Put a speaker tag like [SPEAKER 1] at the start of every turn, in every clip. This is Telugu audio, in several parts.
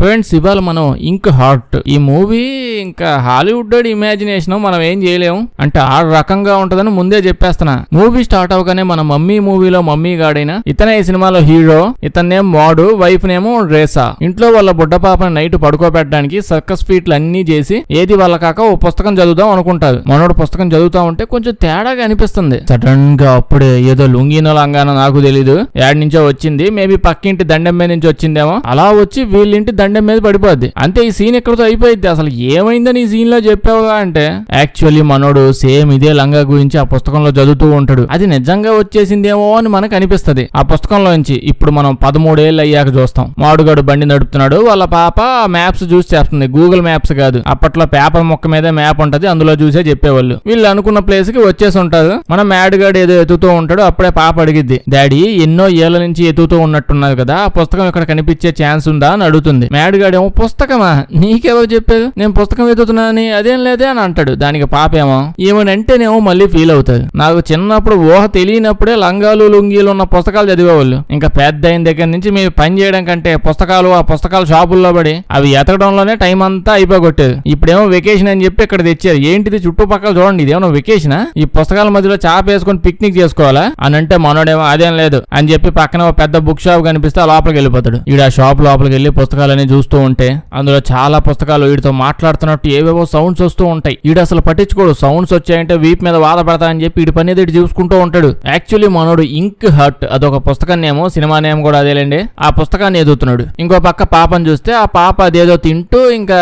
[SPEAKER 1] ఫ్రెండ్స్, ఇవాళ మనం ఇంక్ హార్ట్ ఈ మూవీ ఇంకా హాలీవుడ్ ఇమాజినేషన్ మనం ఏం చేయలేము అంటే ఆ రకంగా ఉంటదని ముందే చెప్పేస్తున్నా. మూవీ స్టార్ట్ అవగానే మన మమ్మీ మూవీలో మమ్మీ గాడైనా ఇతనే ఈ సినిమాలో హీరో, ఇతన్నేం మాడు, వైఫ్ నేమో రేసా. ఇంట్లో వాళ్ళ బుడ్డ పాపని నైట్ పడుకోబెట్టడానికి సర్కస్ ఫీట్లు అన్ని చేసి ఏది వాళ్ళ కాక ఓ పుస్తకం చదువుదాం అనుకుంటారు. మనోడు పుస్తకం చదువుతా ఉంటే కొంచెం తేడాగా అనిపిస్తుంది. సడన్ గా అప్పుడే ఏదో లుంగినో లంగానో నాకు తెలీదు యాడ్ నుంచో వచ్చింది. మేబీ పక్కింటి దండెం మీద నుంచి వచ్చిందేమో. అలా వచ్చి వీళ్ళింటి దండెం మీద పడిపోద్ది. అంతే, ఈ సీన్ ఎక్కడితో అయిపోయింది. అసలు ఏమైందని ఈ సీన్ లో చెప్పావుగా అంటే యాక్చువల్లీ మనోడు సేమ్ ఇదే లంగా గురించి ఆ పుస్తకంలో చదువుతూ ఉంటాడు. అది నిజంగా వచ్చేసిందేమో అని మనకు అనిపిస్తది ఆ పుస్తకంలోంచి. ఇప్పుడు మనం 13 ఏళ్ళు అయ్యాక చూస్తాం. మాడుగాడు బండి నడుపుతున్నాడు. వాళ్ళ పాప మ్యాప్స్ చూసి చేస్తుంది. గూగుల్ మ్యాప్స్ కాదు, అప్పట్లో పేపర్ మొక్క మీద మ్యాప్ ఉంటది, అందులో చూసే చెప్పేవాళ్ళు. వీళ్ళు అనుకున్న ప్లేస్ కి వచ్చేసి ఉంటారు. మన మ్యాడ్గాడు ఏదో ఎత్తుతూ ఉంటాడు. అప్పుడే పాప అడిగిద్ది, డాడీ ఎన్నో ఏళ్ల నుంచి ఎత్తుతూ ఉన్నట్టున్నది కదా, ఆ పుస్తకం ఇక్కడ కనిపించే ఛాన్స్ ఉందా అని అడుగుతుంది. మ్యాడ్గాడేమో పుస్తకమా, నీకెవరు చెప్పారు నేను పుస్తకం ఎత్తుతున్నానని, అదేం లేదే అని అంటాడు. దానికి పాపేమో ఏమనంటేనేమో మళ్ళీ ఫీల్ అవుతాడు. నాకు చిన్నప్పుడు ఊహ తెలియనప్పుడే లంగాలు లుంగీలు ఉన్న పుస్తకాలు చదివేవాళ్ళు. ఇంకా పెద్ద అయిన దగ్గర నుంచి మీరు పని చేయడం కంటే ఆ పుస్తకాలు షాపుల్లో పడి అవి ఎతకడంలోనే టైం అంతా అయిపోగొట్టేది. ఇప్పుడేమో వెకేషన్ అని చెప్పి ఇక్కడ తెచ్చారు. ఏంటిది చుట్టుపక్కల చూడండి, ఇదేమో వెకేషనా, ఈ పుస్తకాల మధ్యలో చాప వేసుకుని పిక్నిక్ చేసుకోవాలా అని అంటే మనోడేమో అదేం లేదు అని చెప్పి పక్కన ఒక పెద్ద బుక్ షాప్ కనిపిస్తే ఆ లోపలికి వెళ్ళిపోతాడు. ఈడు ఆ షాప్ లోపలికి వెళ్ళి పుస్తకాలని చూస్తూ ఉంటే అందులో చాలా పుస్తకాలు వీడితో మాట్లాడుతున్నట్టు ఏవేవో సౌండ్స్ వస్తూ ఉంటాయి. ఈడు అసలు పట్టించుకోడు. సౌండ్స్ వచ్చాయంటే వీప్ మీద వాద పడతా అని చెప్పి వీడి పని ఏదో చూసుకుంటూ ఉంటాడు. యాక్చువల్లీ మనోడు ఇంక్ హార్ట్ అదొక పుస్తకాన్ని ఏమో, సినిమా నేమ్ కూడా అదేలేండి, ఆ పుస్తకాన్ని ఎదుగుతున్నాడు. ఇంకో పక్క పాపను చూస్తే ఆ పాప అదేదో తింటూ ఇంకా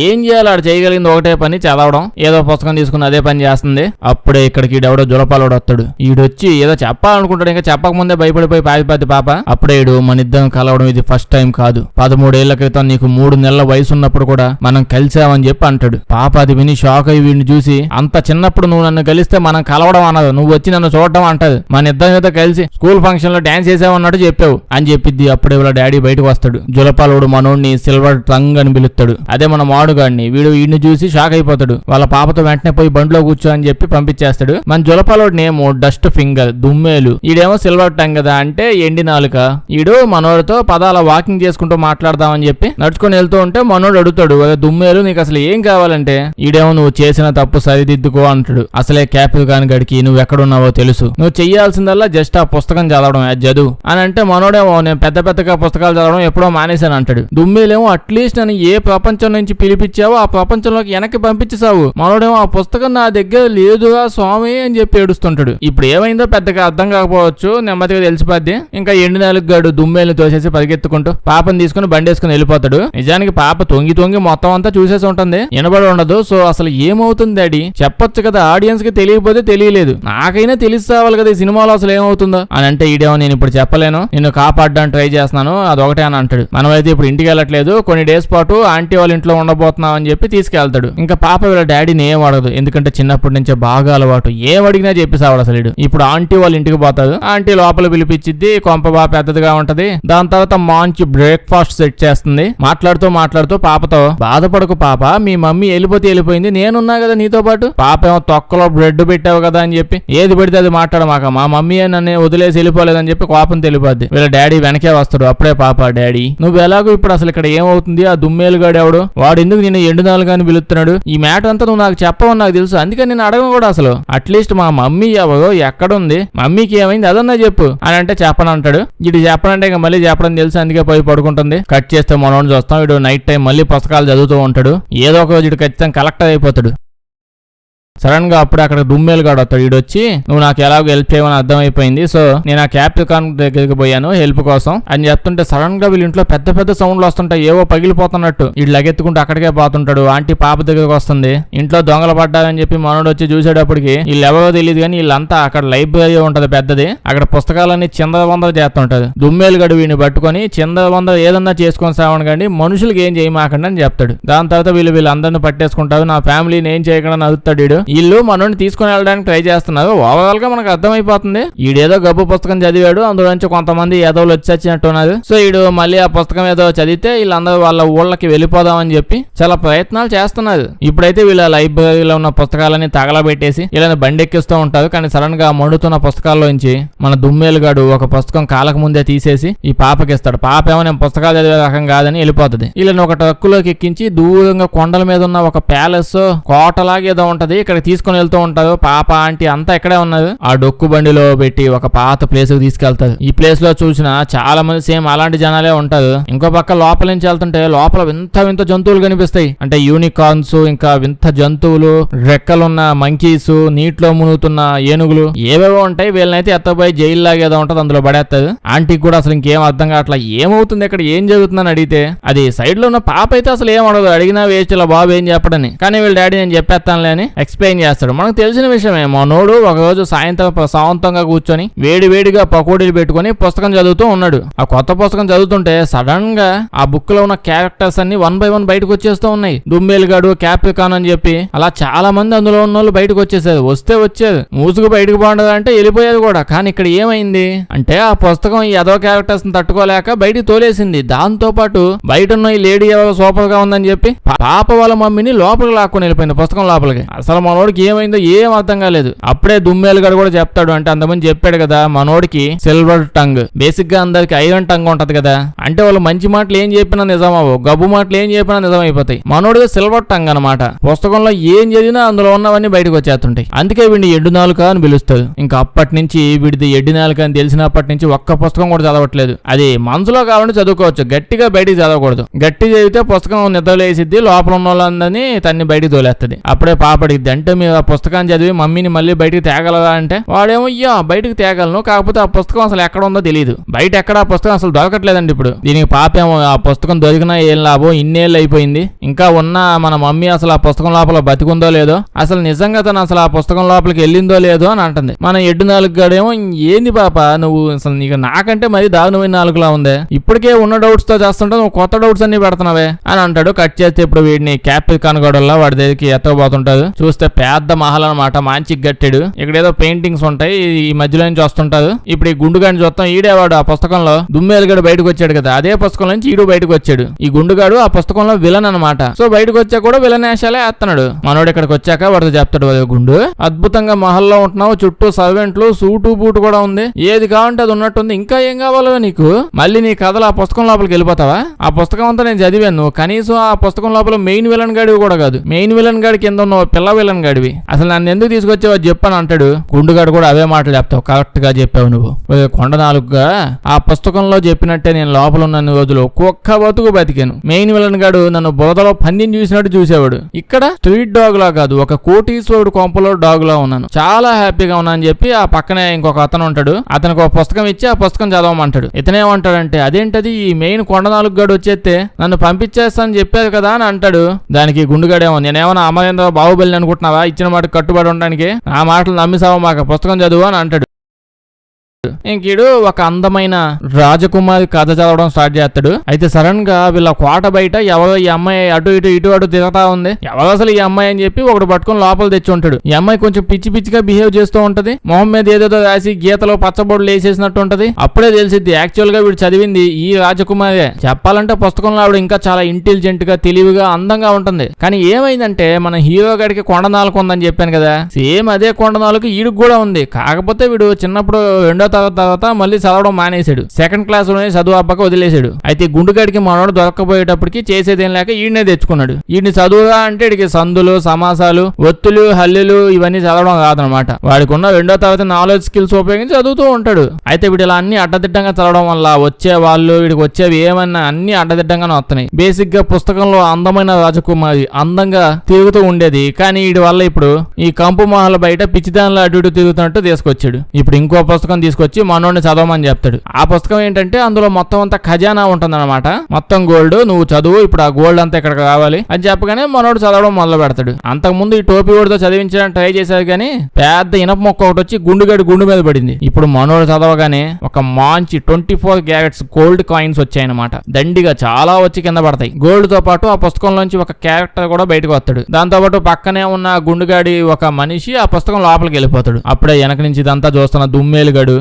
[SPEAKER 1] ఏం చేయాలి, ఆడు చేయగలిగింది ఒకటే పని, చదవడం. ఏదో పుస్తకం తీసుకుని అదే పని చేస్తుంది. అప్పుడే ఇక్కడికి ఈడెవడో జులపాలోడు వస్తాడు. ఈడొచ్చి ఏదో చెప్పాలనుకుంటాడు. ఇంకా చెప్పకముందే భయపడిపోయి పారిపోద్ది పాప. అప్పుడే ఈడు మన ఇద్దరం కలవడం ఇది ఫస్ట్ టైం కాదు, 13 ఏళ్ల క్రితం నీకు 3 నెలల వయసు ఉన్నప్పుడు కూడా మనం కలిసామని చెప్పి అంటాడు. పాప అది విని షాక్ అయ్యి వీడిని చూసి, అంత చిన్నప్పుడు నువ్వు నన్ను కలిస్తే మనం కలవడం అన్నది, నువ్వు వచ్చి నన్ను చూడడం అంటది, మన ఇద్దరం మీద కలిసి స్కూల్ ఫంక్షన్ లో డాన్స్ చేసావన్నట్టు చెప్పావు అని చెప్పిద్ది. అప్పుడే వాళ్ళ డాడీ బయటకు వస్తాడు. జులపాలోడు మనోడిని సిల్వర్ టంగ్ అని పిలుస్తాడు. అదే మన మాడుగాడిని. వీడిని చూసి షాక్ అయిపోతాడు. వాళ్ళ పాపతో వెంటనే పోయి బండిలో కూర్చో అని చెప్పి పంపించేస్తాడు. మన జులపాలోడిని ఏమో డస్ట్ ఫింగర్, దుమ్మేలు, ఈడేమో సిల్వర్ టంగ్ కదా అంటే ఎండి నాలుక. ఈడు మనోడితో పదాల వాకింగ్ చేసుకుంటూ మాట్లాడదామని చెప్పి నడుచుకొని వెళ్తూ ఉంటే మనోడు అడుగుతాడు, దుమ్మేలు నీకు అసలు ఏం కావాలంటే ఈడేమో నువ్వు చేసిన తప్పు సరిదిద్దుకో అంటాడు. అసలే క్యాపిల్ కాని గడికి నువ్వు ఎక్కడున్నావో తెలుసు, నువ్వు చెయ్యాల్సిందల్లా జస్ట్ ఆ పుస్తకం చదవడం, చదువు అని అంటే మనోడేమో నేను పెద్దగా పుస్తకాలు చదవడం ఎప్పుడో మానేశాను అంటాడు. దుమ్మేలేమో అట్లీస్ట్ నన్ను ఏ ప్రపంచం నుంచి పిలిపించావో ఆ ప్రపంచంలోకి వెనక్కి పంపించేసావు, మనోడేమో ఆ పుస్తకం నా దగ్గర లేదుగా స్వామి అని చెప్పి ఏడుస్తుంటాడు. ఇప్పుడు ఏమైందో పెద్దగా అర్థం కాకపోవచ్చు, నెమ్మదిగా తెలిసిపోద్ది. ఇంకా ఎండు నాలుగు గాడు దుమ్మేలు తోసేసి పరిగెత్తుకుంటూ పాపను తీసుకుని బండేసుకుని వెళ్ళిపోతాడు. నిజానికి పాప తొంగి మొత్తం అంతా చూసేసి ఉంటుంది, వినబడి ఉండదు. సో అసలు ఏమవుతుంది డాడీ చెప్పొచ్చు కదా, ఆడియన్స్ కి తెలియకపోతే తెలియలేదు, నాకైనా తెలిసావాలి కదా ఈ సినిమాలో అసలు ఏమవుతుందో అని అంటే ఈడేమో నేను ఇప్పుడు చెప్పలేను, నిన్ను కాపాడడానికి ట్రై చేస్తున్నాను అదొకటే అని అంటాడు. మనమైతే ఇప్పుడు ఇంటికి వెళ్ళట్లేదు, కొన్ని డేస్ పాటు ఆంటీ వాళ్ళ ఇంట్లో ఉండబోతున్నాం అని చెప్పి తీసుకెళ్తాడు. ఇంకా పాప వీళ్ళ డాడీని ఏం అడగదు, ఎందుకంటే చిన్నప్పటి నుంచే బాగా అలవాటు, ఏం అడిగినా చెప్పేసావాడు అసలు. ఇప్పుడు ఆంటీ వాళ్ళ ఇంటికి పోతాడు. ఆంటీ లోపల పిలిపించిద్ది, కొంప బాగా పెద్దదిగా ఉంటది. దాని తర్వాత మంచి బ్రేక్ఫాస్ట్ సెట్ చేస్తుంది. మాట్లాడుతూ పాపతో, బాధపడకు పాప, మీ మమ్మీ వెళ్ళిపోయింది, నేనున్నా కదా నీతో పాటు. పాప ఏమో తొక్కలో బ్రెడ్ పెట్టావు కదా అని చెప్పి ఏది పెడితే అది మాట్లాడమాక, మా మమ్మీ నన్ను వదిలేసి వెళ్ళిపోలేదని చెప్పి కోపం తెలిపోద్ది. వీళ్ళ డాడీ వెనకే వస్తాడు. అప్పుడే పాప, డాడీ నువ్వు ఎలాగో ఇప్పుడు అసలు ఇక్కడ ఏమవుతుంది, ఆ దుమ్మేలుగాడు ఎవడు, వాడు ఎందుకు నేను ఎండు నాలుగు అని పిలుస్తున్నాడు, ఈ మ్యాటర్ అంతా నువ్వు నాకు చెప్పవని నాకు తెలుసు, అందుకని నేను అడగను కూడా అసలు. అట్లీస్ట్ మా మమ్మీ ఎవరో ఎక్కడుంది, మమ్మీకి ఏమైంది అదన్నా చెప్పు అని అంటే చెప్పనంటాడు. ఇది చెప్పనంటే ఇంకా మళ్ళీ చెప్పడం తెలుసు, అందుకే పోయి పడుకుంటుంది. కట్ చేస్తే మనోడిని చూస్తాం. వీడు నైట్ టైం మళ్ళీ పుస్తకాలు చదువుతూ ఉంటాడు. ఏదో ఒక రోజు ఖచ్చితంగా కలెక్టర్ అయిపోతాడు. సడన్ గా అప్పుడు అక్కడ దుమ్మేలు గాడు వస్తాడు. ఈడొచ్చి, నువ్వు నాకు ఎలాగో హెల్ప్ చేయమని అర్థమైపోయింది, సో నేను ఆ క్యాప్రికాన్ దగ్గరికి పోయాను హెల్ప్ కోసం అని చెప్తుంటే సడన్ గా వీళ్ళ ఇంట్లో పెద్ద సౌండ్లు వస్తుంటాయి, ఏవో పగిలిపోతున్నట్టు. వీడు లగెత్తుకుంటూ అక్కడికే పోతుంటాడు. ఆంటీ పాప దగ్గరికి వస్తుంది. ఇంట్లో దొంగలు పడ్డారని చెప్పి మనోడు వచ్చి చూసేటప్పటికి వీళ్ళు ఎవరో తెలియదు కానీ వీళ్ళంతా అక్కడ లైబ్రరీ ఉంటది పెద్దది, అక్కడ పుస్తకాలన్నీ చిందరవందర చేస్తుంటది. దుమ్మేలు గడు వీడిని పట్టుకొని చిందరవందర ఏదన్నా చేసుకొని సావని కానీ మనుషులకి ఏం చేయమాకండి అని చెప్తాడు. దాని తర్వాత వీళ్ళందరినీ పట్టేసుకుంటారు. నా ఫ్యామిలీని ఏం చేయకుండా నడుస్తాడు వీడు. వీళ్ళు మనోడిని తీసుకుని వెళ్ళడానికి ట్రై చేస్తున్నారు. ఓవరాల్ గా మనకు అర్థమైపోతుంది ఈడేదో గబ్బు పుస్తకం చదివాడు, అందులో నుంచి కొంతమంది ఏదోలు వచ్చినట్టున్నారు. సో ఈడు మళ్ళీ ఆ పుస్తకం ఏదో చదివితే వీళ్ళందరూ వాళ్ళ ఊళ్ళకి వెళ్ళిపోదామని చెప్పి చాలా ప్రయత్నాలు చేస్తున్నారు. ఇప్పుడైతే వీళ్ళ లైబ్రరీలో ఉన్న పుస్తకాలని తగలబెట్టేసి వీళ్ళని బండెక్కిస్తూ ఉంటారు. కానీ సడన్ గా మండుతున్న పుస్తకాల్లోంచి మన దుమ్మేలుగాడు ఒక పుస్తకం కాలకు ముందే తీసేసి ఈ పాపకి ఇస్తాడు. పాప ఏమో నేను పుస్తకాలు చదివే రకం కాదని వెళ్ళిపోతుంది. వీళ్ళని ఒక ట్రక్కులోకి ఎక్కించి దూరంగా కొండల మీద ఉన్న ఒక ప్యాలెస్ కోటలాగా ఏదో ఉంటది, ఇక్కడ తీసుకుని వెళ్తూ ఉంటారు. పాప ఆంటీ అంతా ఇక్కడే ఉన్నారు. ఆ డొక్కు బండిలో పెట్టి ఒక పాత ప్లేస్ కి తీసుకెళ్తారు. ఈ ప్లేస్ లో చూసిన చాలా మంది సేమ్ అలాంటి జనాలే ఉంటారు. ఇంకో పక్క లోపల నుంచి వెళ్తుంటే లోపల వింత వింత జంతువులు కనిపిస్తాయి. అంటే యూనికార్న్స్, ఇంకా వింత జంతువులు, రెక్కలున్న మంకీస్, నీటిలో మునుగుతున్న ఏనుగులు ఏవేవో ఉంటాయి. వీళ్ళనైతే ఎత్తపోయి జైలు లాగా ఏదో ఉంటది, అందులో పడేస్తారు. ఆంటీకి కూడా అసలు ఇంకేం అర్థం కావట్లా, ఏమవుతుంది ఇక్కడ, ఏం జరుగుతుందని అడిగితే అది సైడ్ లో ఉన్న పాప అయితే అసలు ఏం అడగదు, అడిగినా వేస్ట్ ఇలా బాబు ఏం చెప్పడని. కానీ వీళ్ళ డాడీ నేను చెప్పేస్తానులే అని ఎక్స్ప్లెయిన్ చేస్తాడు. మనకు తెలిసిన విషయమే, మనోడు ఒక రోజు సాయంత్రం సావంతంగా కూర్చొని వేడివేడిగా పకోడీలు పెట్టుకుని పుస్తకం చదువుతూ ఉన్నాడు. ఆ కొత్త పుస్తకం చదువుతుంటే సడన్ గా ఆ బుక్ లో ఉన్న క్యారెక్టర్స్ అన్ని 1 by 1 బయటకు వచ్చేస్తూ ఉన్నాయి. దుమ్మేలుగాడు, క్యాప్రికాన్ అని చెప్పి అలా చాలా మంది అందులో ఉన్న వాళ్ళు బయటకు వచ్చేసారు. వస్తే వచ్చేది, మూసుకు బయటకు బాగుండదు అంటే వెళ్ళిపోయేది కూడా. కానీ ఇక్కడ ఏమైంది అంటే ఆ పుస్తకం ఈ అదో క్యారెక్టర్స్ తట్టుకోలేక బయటికి తోలేసింది. దాంతో పాటు బయట ఉన్న ఈ లేడీ ఎవరో సూపర్ గా ఉందని చెప్పి పాప వాళ్ళ మమ్మీని లోపలికి లాక్కొని వెళ్ళిపోయింది పుస్తకం లోపలికి. అసలు మనోడికి ఏమైందో ఏం అర్థం కాలేదు. అప్పుడే దుమ్మేలుగాడు కూడా చెప్తాడు, అంటే అంతమంది చెప్పాడు కదా మనోడికి సిల్వర్ టంగ్, బేసిక్ గా అందరికి ఐరన్ టంగ్ ఉంటది కదా, అంటే వాళ్ళు మంచి మాటలు ఏం చెప్పినా నిజమవు, గబ్బు మాటలు ఏం చెప్పినా నిజం అయిపోతాయి. మనోడికి సిల్వర్ టంగ్ అనమాట. పుస్తకంలో ఏం చదివినా అందులో ఉన్నవన్నీ బయటకు వచ్చేస్తుంటాయి. అందుకే వీడిని ఎడ్డు నాలుక అని పిలుస్తారు. ఇంకా అప్పటి నుంచి వీడిది ఎడ్డి నాలుక అని తెలిసినప్పటి నుంచి ఒక్క పుస్తకం కూడా చదవట్లేదు. అది మనసులో కావాలంటే చదువుకోవచ్చు, గట్టిగా బయటికి చదవకూడదు. గట్టి చదివితే పుస్తకం నిద్రలేసిద్ది, లోపల ఉన్న వాళ్ళందరినీ తన్ని బయటికి తోలేస్తుంది. అప్పుడే పాపడిద్ది, అంటే మీరు ఆ పుస్తకాన్ని చదివి మమ్మీని మళ్ళీ బయటికి తేగలరా అంటే వాడేమో అయ్యా బయటకు తేగలను, కాకపోతే ఆ పుస్తకం అసలు ఎక్కడ ఉందో తెలియదు, బయట ఎక్కడ ఆ పుస్తకం అసలు దొరకట్లేదండి. ఇప్పుడు దీనికి పాపేమో ఆ పుస్తకం దొరికినా ఏం లాభం, ఇన్నేళ్ళు అయిపోయింది, ఇంకా ఉన్న మన మమ్మీ అసలు ఆ పుస్తకం లోపల బతికుందో లేదో, అసలు నిజంగా తను అసలు ఆ పుస్తకం లోపలికి వెళ్ళిందో లేదో అని అంటుంది. మన ఎడ్డు నాలుగుగాడేమో ఏంది పాప నువ్వు అసలు నీకు నాకంటే మరి దారుణమైన నాలుగులా ఉంది, ఇప్పటికే ఉన్న డౌట్స్ తో చేస్తుంటే నువ్వు కొత్త డౌట్స్ అన్ని పెడుతున్నావే అని అంటాడు. కట్ చేస్తే ఇప్పుడు వీడిని క్యాప్రికాన్ గొడవల్లో వాడి దగ్గరికి ఎత్తకపోతుంటాడు. చూస్తే పెద్ద మహల్ అనమాట, మంచి గట్టెడు. ఇక్కడ ఏదో పెయింటింగ్స్ ఉంటాయి, ఈ మధ్యలో నుంచి వస్తుంటారు. ఇప్పుడు ఈ గుండుగాడిని చూస్తాం, ఈడేవాడు ఆ పుస్తకంలో దుమ్మేలుగాడు బయటకు వచ్చాడు కదా, అదే పుస్తకం నుంచి ఈడు బయటకు వచ్చాడు. ఈ గుండుగాడు ఆ పుస్తకంలో విలన్ అనమాట. సో బయటకు వచ్చా కూడా విలన్ వేషాలే వేస్తున్నాడు. మనోడు ఇక్కడికి వచ్చాక వాడితో చెప్తాడు, గుండు అద్భుతంగా మహల్లో ఉంటున్నావు, చుట్టూ సర్వెంట్లు, సూటు బూటు కూడా ఉంది, ఏది కావాలంటే అది ఉన్నట్టుంది, ఇంకా ఏం కావాలో నీకు, మళ్ళీ నీ కథలు ఆ పుస్తకం లోపలికి వెళ్ళిపోతావా, ఆ పుస్తకం అంతా నేను చదివాను, కనీసం ఆ పుస్తకం లోపల మెయిన్ విలన్ గాడివి కూడా కాదు, మెయిన్ విలన్ గాడి కింద ఉన్న పిల్ల విలన్ గాడివి, అసలు నన్ను ఎందుకు తీసుకొచ్చావో చెప్పని అంటాడు. గుండుగాడు కూడా అవే మాటలు చెప్తావు, కరెక్ట్ గా చెప్పావు నువ్వు, కొండ నాలుగుగా ఆ పుస్తకంలో చెప్పినట్టే నేను లోపల ఉన్న రోజులు ఒక్కొక్క బతుకు బతికాను. మెయిన్ విలన్ గాడు నన్ను బురదలో పందిని చూసినట్టు చూసేవాడు, ఇక్కడ స్ట్రీట్ డాగ్ లా కాదు, ఒక కోటీశ్వరుడు కొంపలో డాగ్ లా ఉన్నాను, చాలా హ్యాపీగా ఉన్నా అని చెప్పి ఆ పక్కనే ఇంకొక అతను ఉంటాడు, అతనికి ఒక పుస్తకం ఇచ్చి ఆ పుస్తకం చదవమంటాడు. ఇతనేమంటాడంటే అదేంటది ఈ మెయిన్ కొండ నాలుగు గాడు వచ్చేస్తే నన్ను పంపించేస్తానని చెప్పారు కదా అని అంటాడు. దానికి గుండుగాడేమో నేనేమన్నా అమరేంద్ర బాహుబలి అనుకుంటున్నావా, ఇచ్చిన మాట కట్టుబడి ఉండడానికి, ఆ మాటలు నమ్మిసావా మాకు పుస్తకం చదువు అని అంటాడు. ఇంకీడు ఒక అందమైన రాజకుమారి కథ చదవడం స్టార్ట్ చేస్తాడు. అయితే సడన్ గా వీళ్ళ కోట బయట ఎవరో ఈ అమ్మాయి అటు అటు తిరుగుతా ఉంది, ఎవరో అసలు ఈ అమ్మాయి అని చెప్పి ఒకటి పట్టుకుని లోపల తెచ్చి ఉంటాడు. ఈ అమ్మాయి కొంచెం పిచ్చి పిచ్చిగా బిహేవ్ చేస్తూ ఉంటది, మొహం మీద ఏదేదో రాసి గీతలో పచ్చబొడులు వేసేసినట్టు ఉంటది. అప్పుడే తెలిసిద్ది యాక్చువల్ గా వీడు చదివింది ఈ రాజకుమారి. చెప్పాలంటే పుస్తకంలో ఆవిడ ఇంకా చాలా ఇంటెలిజెంట్ గా, తెలివిగా, అందంగా ఉంటుంది. కానీ ఏమైందంటే మన హీరో గడికి కొండ నాలుక ఉందని చెప్పాను కదా, సేమ్ అదే కొండ నాలుక ఈడికి కూడా ఉంది. కాకపోతే వీడు చిన్నప్పుడు రెండో తర్వాత మళ్ళీ చదవడం మానేశాడు, సెకండ్ క్లాస్ లోనే చదువు అబ్బాక వదిలేశాడు. అయితే గుండుగాడికి మనోడు దొరకపోయేటప్పటికి చేసేదేం లేక ఈయనే తెచ్చుకున్నాడు. ఈయన్ని చదువుగా అంటే ఇడికి సందులు, సమాసాలు, ఒత్తులు, హల్లులు ఇవన్నీ చదవడం రాదనమాట. వాడికి ఉన్న రెండో తరగతి నాలెడ్జ్ స్కిల్స్ ఉపయోగించి చదువుతూ ఉంటాడు. అయితే వీడు ఇలా అన్ని అడ్డదిడ్డంగా చదవడం వల్ల వచ్చే వాళ్ళు వీడికి వచ్చేవి ఏమన్నా అన్ని అడ్డదిడ్డంగానే వస్తున్నాయి. బేసిక్ గా పుస్తకంలో అందమైన రాజకుమారి అందంగా తిరుగుతూ ఉండేది, కానీ వీడి వల్ల ఇప్పుడు ఈ కంపు మహల్ బయట పిచ్చిదానిలో అటు ఇటు తిరుగుతున్నట్టు తీసుకొచ్చాడు. ఇప్పుడు ఇంకో పుస్తకం తీసుకొచ్చి తీసుకొచ్చి మనోడిని చదవమని చెప్తాడు. ఆ పుస్తకం ఏంటంటే అందులో మొత్తం అంతా ఖజానా ఉంటుందన్నమాట, మొత్తం గోల్డ్, నువ్వు చదువు ఇప్పుడు ఆ గోల్డ్ అంతా ఇక్కడ కావాలి అని చెప్పగానే మనోడు చదవడం మొదలు పెడతాడు. అంతకుముందు ఈ టోపీ ఓడితో చదివించడానికి ట్రై చేశారు కానీ పెద్ద ఇనప మొక్క ఒకటి వచ్చి గుండు మీద పడింది. ఇప్పుడు మనోడు చదవగానే ఒక మంచి 24 క్యారెట్స్ గోల్డ్ కాయిన్స్ వచ్చాయన్నమాట. దండిగా చాలా వచ్చి కింద పడతాయి. గోల్డ్ తో పాటు ఆ పుస్తకంలోంచి ఒక క్యారెక్టర్ కూడా బయటకు వస్తాడు. దాంతో పాటు పక్కనే ఉన్న గుండుగాడి ఒక మనిషి ఆ పుస్తకం లోపలికి వెళ్ళిపోతాడు. అప్పుడే వెనక నుంచి ఇదంతా చూస్తున్న దుమ్మేలుగాడు,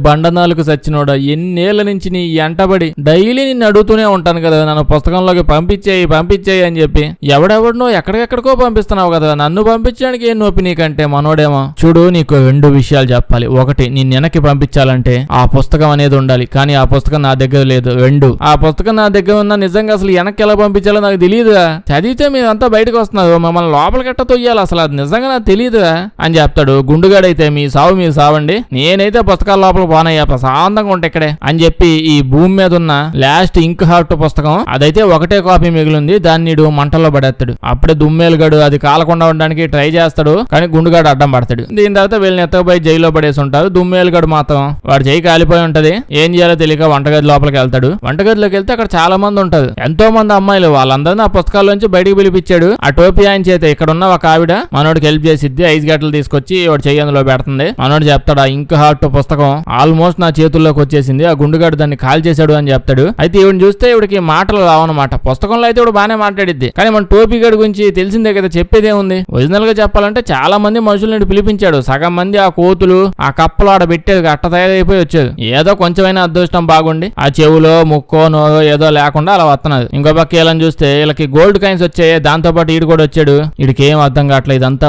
[SPEAKER 1] బండనాలకు సచ్చినోడా, ఎన్నేళ్ల నుంచి నీ ఎంటబడి డైలీ నిన్ను అడుగుతూనే ఉంటాను కదా నన్ను పుస్తకంలోకి పంపించేయి అని చెప్పి, ఎవడెవడనో ఎక్కడికెక్కడికో పంపిస్తున్నావు కదా, నన్ను పంపించడానికి ఏం నొప్పి నీకంటే. మనోడేమో, చూడు నీకు 2 విషయాలు చెప్పాలి. ఒకటి, నిన్ను వెనక్కి పంపించాలంటే ఆ పుస్తకం అనేది ఉండాలి, కానీ ఆ పుస్తకం నా దగ్గర లేదు. 2, ఆ పుస్తకం నా దగ్గర ఉన్న నిజంగా అసలు వెనక్కి ఎలా పంపించాలో నాకు తెలియదుగా, చదివితే మీరంతా బయటకు వస్తున్నారు, మమ్మల్ని లోపలికెట్ట తొయ్యాలి అసలు అది నిజంగా నాకు తెలియదుగా అని చెప్తాడు. గుండుగాడైతే మీ సావు మీరు సావండి, నేనైతే పుస్తకాల లోపల పోనయ్యా, ప్రశాంతంగా ఉంటే ఇక్కడే అని చెప్పి ఈ భూమి మీద ఉన్న లాస్ట్ ఇంక్ హార్ట్ పుస్తకం అదైతే ఒకటే కాపీ మిగిలింది, దాన్ని నీడు మంటల్లో పడేస్తాడు. అప్పుడే దుమ్మేలుగాడు అది కాలకుండా ఉండడానికి ట్రై చేస్తాడు, కానీ గుండుగాడు అడ్డం పడతాడు. దీని తర్వాత వీళ్ళని ఎత్తకపోయి జైల్లో పడేసి ఉంటారు. దుమ్మేలుగాడు మాత్రం వాడు చేయి కాలిపోయి ఉంటది, ఏం చేయాలో తెలియక వంటగది లోపలికి వెళ్తాడు. వంటగదిలోకి వెళ్తే అక్కడ చాలా మంది ఉంటారు, ఎంతో మంది అమ్మాయిలు. వాళ్ళందరినీ ఆ పుస్తకాల్లోంచి బయటికి పిలిపించాడు. ఆ టోపీ ఆయన చేత ఇక్కడ ఉన్న ఒక ఆవిడ మనోడికి హెల్ప్ చేసిద్ది. 5 గంటలు తీసుకొచ్చి వాడు చెయ్యి అందులో పెడుతుంది. మనోడు చెప్తాడు, ఆ ఇంక్ హార్ట్ పుస్తకం ఆల్మోస్ట్ నా చేతుల్లోకి వచ్చేసింది, ఆ గుండుగాడు దాన్ని కాల్ చేశాడు అని చెప్తాడు. అయితే ఈవిడ చూస్తే ఇవిడికి మాటలు రావన్నమాట. పుస్తకంలో అయితే ఇవిడు బాగానే మాట్లాడిద్ది, కానీ మన టోపీ గడి గురించి తెలిసిందే కదా, చెప్పేదేముంది. ఒరిజినల్ గా చెప్పాలంటే చాలా మంది మనుషులను పిలిపించాడు. సగం మంది ఆ కోతులు ఆ కప్పలు ఆడ పెట్టేది అట్ట తయారైపోయి వచ్చేది. ఏదో కొంచెమైనా అదృష్టం బాగుండి ఆ చెవులో ముక్కో నోరో ఏదో లేకుండా అలా వస్తున్నది. ఇంకో పక్క వీళ్ళని చూస్తే వీళ్ళకి గోల్డ్ కాయిన్స్ వచ్చాయి, దాంతో పాటు ఈడు కూడా వచ్చాడు. వీడికి ఏం అర్థం కావట్లేదు, ఇదంతా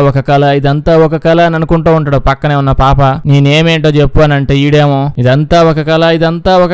[SPEAKER 1] ఒక కళ అని అనుకుంటూ ఉంటాడు. పక్కనే ఉన్న పాప నేనేమేంటో చెప్పు అని అంటే ఈడేమో ఇదంతా ఒక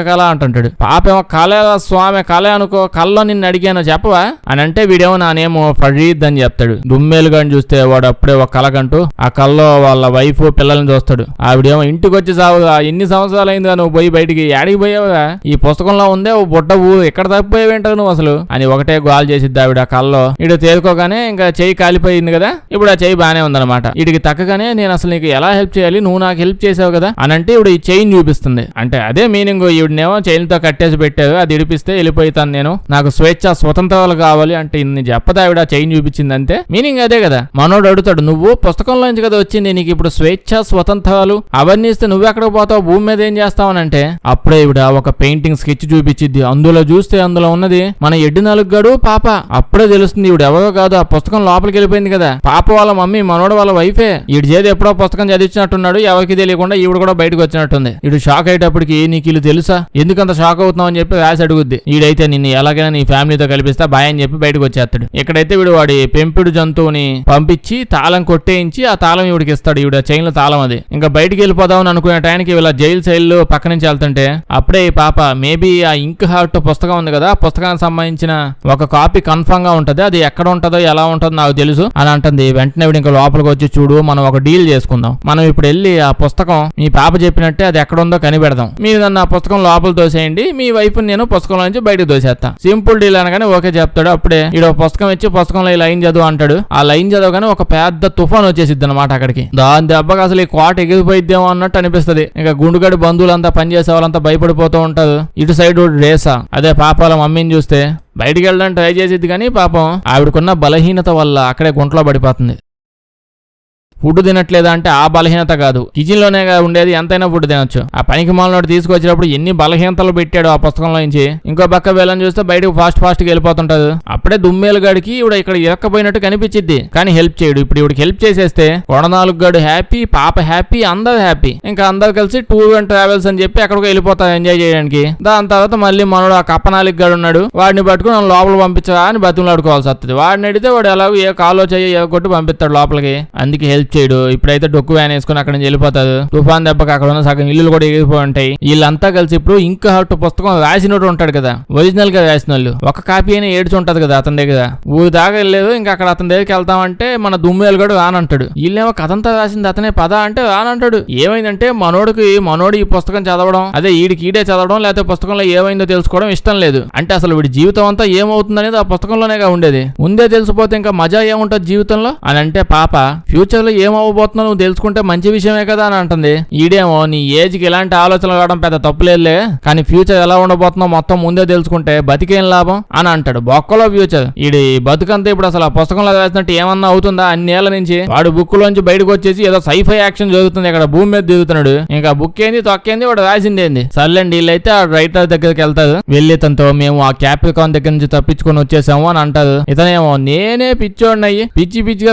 [SPEAKER 1] కళ అంటుంటాడు. పాప ఏమో కళ స్వామి కళ అనుకో, కళ్ళలో నిన్ను అడిగానో చెప్పవా అని అంటే వీడేమో నానేమో ఫరీద్ అని చెప్తాడు. దుమ్మేలుగాని చూస్తే వాడు అప్పుడే ఒక కళకంటూ ఆ కళ్ళలో వాళ్ళ వైఫ్ పిల్లల్ని చూస్తాడు. ఆవిడేమో ఇంటికి వచ్చి సావుగా ఎన్ని సంవత్సరాలు అయిందిగా నువ్వు పోయి బయటికి ఏడికి పోయావుగా, ఈ పుస్తకంలో ఉందే ఓ బుట్టవు, ఎక్కడ తప్పిపోయావేంటావు నువ్వు అసలు అని ఒకటే గోల్ చేసిద్ది ఆవిడ కళ్ళలో. ఇడు తేరుకోగానే ఇంకా చెయ్యి కాలిపోయింది కదా, ఇప్పుడు ఆ చెయ్యి బానే ఉందన్నమాట. వీడికి తక్కగానే నేను అసలు నీకు ఎలా హెల్ప్ చేయాలి, నువ్వు నాకు హెల్ప్ చేసావు కదా అని అంటే ఇప్పుడు ఈ చైన్ చూపిస్తుంది. అంటే అదే మీనింగ్, ఈవిడనేమో చైన్ తో కట్టేసి పెట్టావు, అది ఇడిపిస్తే వెళ్ళిపోతాను నేను, నాకు స్వేచ్ఛ స్వతంత్రాలు కావాలి అంటే ఇన్ని చెప్పదా ఆవిడ చైన్ చూపించింది అంతే. మీనింగ్ అదే కదా. మనోడు అడుగుతాడు, నువ్వు పుస్తకంలోంచి కదా వచ్చింది, నీకు ఇప్పుడు స్వేచ్ఛ స్వతంత్రాలు అవన్నీ ఇస్తే నువ్వెక్కడికి పోతావు, భూమి మీద ఏం చేస్తావనంటే అప్పుడే ఇవిడ ఒక పెయింటింగ్ స్కెచ్ చూపించిద్ది. అందులో చూస్తే అందులో ఉన్నది మన ఎడ్డు నలుగుగాడు పాప. అప్పుడే తెలుస్తుంది ఇవిడ ఎవరో కాదు, ఆ పుస్తకం లోపలికి వెళ్ళిపోయింది కదా, పాప వాళ్ళ మమ్మీ, మనోడు వాళ్ళ వైఫే. ఈడు చేతి ఎప్పుడో పుస్తకం చదివించినట్టున్నాడు, ఎవరికి తెలియకుండా ఈవిడ కూడా బయటకు వచ్చినట్టుంది. ఇడు షాక్ అయ్యేటప్పటికి నీకు ఇల్లు తెలుసా, ఎందుకంత షాక్ అవుతున్నావు అని చెప్పి రాసి అడుగుద్ది. ఈడైతే నిన్ను ఎలాగైనా నీ ఫ్యామిలీతో కల్పిస్తా బాయ్ అని చెప్పి బయటకు వచ్చేస్తాడు. ఇక్కడైతే వీడు వాడి పెంపుడు జంతువుని పంపించి తాళం కొట్టేయించి ఆ తాళం ఈవిడికి ఇస్తాడు. ఈవిడ చైన్ లో తాళం అది. ఇంకా బయటికి వెళ్ళిపోదామని అనుకునే టైంకి వీళ్ళ జైలు సైల్ పక్క నుంచి వెళ్తుంటే అప్పుడే ఈ పాప మేబీ ఆ ఇంక్ హార్ట్ పుస్తకం ఉంది కదా, పుస్తకానికి సంబంధించిన ఒక కాపీ కన్ఫర్మ్ గా ఉంటది, అది ఎక్కడ ఉంటుందో ఎలా ఉంటుందో నాకు తెలుసు అని అంటుంది. వెంటనే వీడు ఇంకా లోపలికి వచ్చి, చూడు మనం ఒక డీల్ చేసుకుందాం, మనం ఇప్పుడు వెళ్ళి ఆ పుస్తకం మీ పాప చెప్పినట్టే అది ఎక్కడ ఉందో కనిపెడదాం, మీరు నన్ను ఆ పుస్తకం లోపల తోసేయండి, మీ వైఫ్ నేను పుస్తకంలో నుంచి బయటకు తోసేస్తా, సింపుల్ డీల్ అనగానే ఓకే చెప్తాడు. అప్పుడే ఈడ పుస్తకం ఇచ్చి పుస్తకంలో ఈ లైన్ చదువు అంటాడు. ఆ లైన్ చదవగానే ఒక పెద్ద తుఫాన్ వచ్చేసిద్ది అనమాట అక్కడికి. దాని దెబ్బకి అసలు ఈ కోట ఎగిరిపోయిద్దేమో అన్నట్టు అనిపిస్తుంది. ఇంకా గుండుగడి బంధువులంతా పనిచేసే వాళ్ళంతా భయపడిపోతూ ఉంటారు. ఇటు సైడ్ రేసా అదే పాప వాళ్ళ మమ్మీని చూస్తే బయటికి వెళ్ళడానికి ట్రై చేసిద్ది, కానీ పాపం ఆవిడకున్న బలహీనత వల్ల అక్కడే గుంటలో పడిపోతుంది. ఫుడ్ తినట్లేదా అంటే ఆ బలహీనత కాదు, కిచెన్ లోనే ఉండేది, ఎంతైనా ఫుడ్ తినొచ్చు. ఆ పనికి మాలినోడు తీసుకొచ్చినప్పుడు ఎన్ని బలహీనతలు పెట్టాడు ఆ పుస్తకంలో నుంచి. ఇంకో పక్క వెళ్ళని చూస్తే బయటకు ఫాస్ట్ గా వెళ్ళిపోతుంటది. అప్పుడే దుమ్మేలుగాడికి ఇవిడ ఇక్కడ ఇరక్కపోయినట్టు కనిపించిద్ది, కానీ హెల్ప్ చేయడు. ఇప్పుడు ఇవిడికి హెల్ప్ చేసేస్తే కొడనాలుగుగాడు హ్యాపీ, పాప హ్యాపీ, అందరు హ్యాపీ. ఇంకా అందరు కలిసి టూర్ అండ్ ట్రావెల్స్ అని చెప్పి అక్కడికి వెళ్ళిపోతారు ఎంజాయ్ చేయడానికి. దాని తర్వాత మళ్ళీ మనోడు ఆ కప్పనాలిగాడు ఉన్నాడు, వాడిని పట్టుకుని నన్ను లోపల పంపించరా అని బతులాడుకోవాల్సి వస్తుంది. వాడిని అడిగితే వాడు ఎలాగో ఏ కాలో చెయ్యి కొట్టి పంపిస్తాడు లోపలికి, అందుకే హెల్ప్ చేయడు. ఇప్పుడైతే డొక్కు వ్యాన్ వేసుకుని అక్కడి నుంచి వెళ్ళిపోతాడు. తుఫాన్ దెబ్బకి అక్కడ ఉన్న సగం ఇల్లులు కూడా ఎగిరిపోయి ఉంటాయి. వీళ్ళంతా కలిసి ఇప్పుడు ఇంక్ హార్ట్ పుస్తకం రాసినోడు ఉంటాడు కదా, ఒరిజినల్ గా రాసిన వాళ్ళు, ఒక కాపీ అయినా ఏడ్చి ఉంటది కదా అతని దగ్గర. ఊరి దాకా వెళ్ళలేదు, ఇంకా అక్కడ అతని దగ్గరికి వెళ్తామంటే మన దుమ్మేలు కూడా రానంటాడు. వీళ్ళేమో కథంతా రాసింది అతనే పద అంటే రానంటాడు. ఏమైందంటే మనోడు ఈ పుస్తకం చదవడం, అదే ఈడే చదవడం, లేకపోతే పుస్తకంలో ఏమైందో తెలుసుకోవడం ఇష్టం లేదు. అంటే అసలు వీడి జీవితం అంతా ఏమవుతుంది అనేది ఆ పుస్తకంలోనేగా ఉండేది. ముందే తెలిసిపోతే ఇంకా మజా ఏముంటది జీవితంలో అని అంటే పాప ఫ్యూచర్ లో ఏమవ్వబోతున్నావు నువ్వు తెలుసుకుంటే మంచి విషయమే కదా అని అంటుంది. ఈడేమో నీ ఏజ్ కి ఇలాంటి ఆలోచనలు రావడం పెద్ద తప్పులేదులే, కానీ ఫ్యూచర్ ఎలా ఉండబోతున్నావు మొత్తం ముందే తెలుసుకుంటే బతికేం లాభం అని అంటాడు. బొక్కలో ఫ్యూచర్ ఈడి బతుకంతా ఇప్పుడు అసలు ఆ పుస్తకంలో రాసినట్టు ఏమన్నా అవుతుందా? అన్నేళ్ల నుంచి వాడు బుక్ లోంచి బయటకు వచ్చేసి ఏదో సైఫై యాక్షన్ జరుగుతుంది, ఇక్కడ భూమి మీద దిగుతున్నాడు. ఇంకా బుక్ ఏంది తొక్కేంది వాడు రాసింది ఏంది. సర్లేండి వీళ్ళైతే ఆ రైటర్ దగ్గరికి వెళ్తారు. వెళ్ళి తనతో మేము ఆ క్యాప్రికాన్ దగ్గర నుంచి తప్పించుకొని వచ్చేసాము అని అంటారు. ఇతనేమో నేనే పిచ్చోడినయ్యి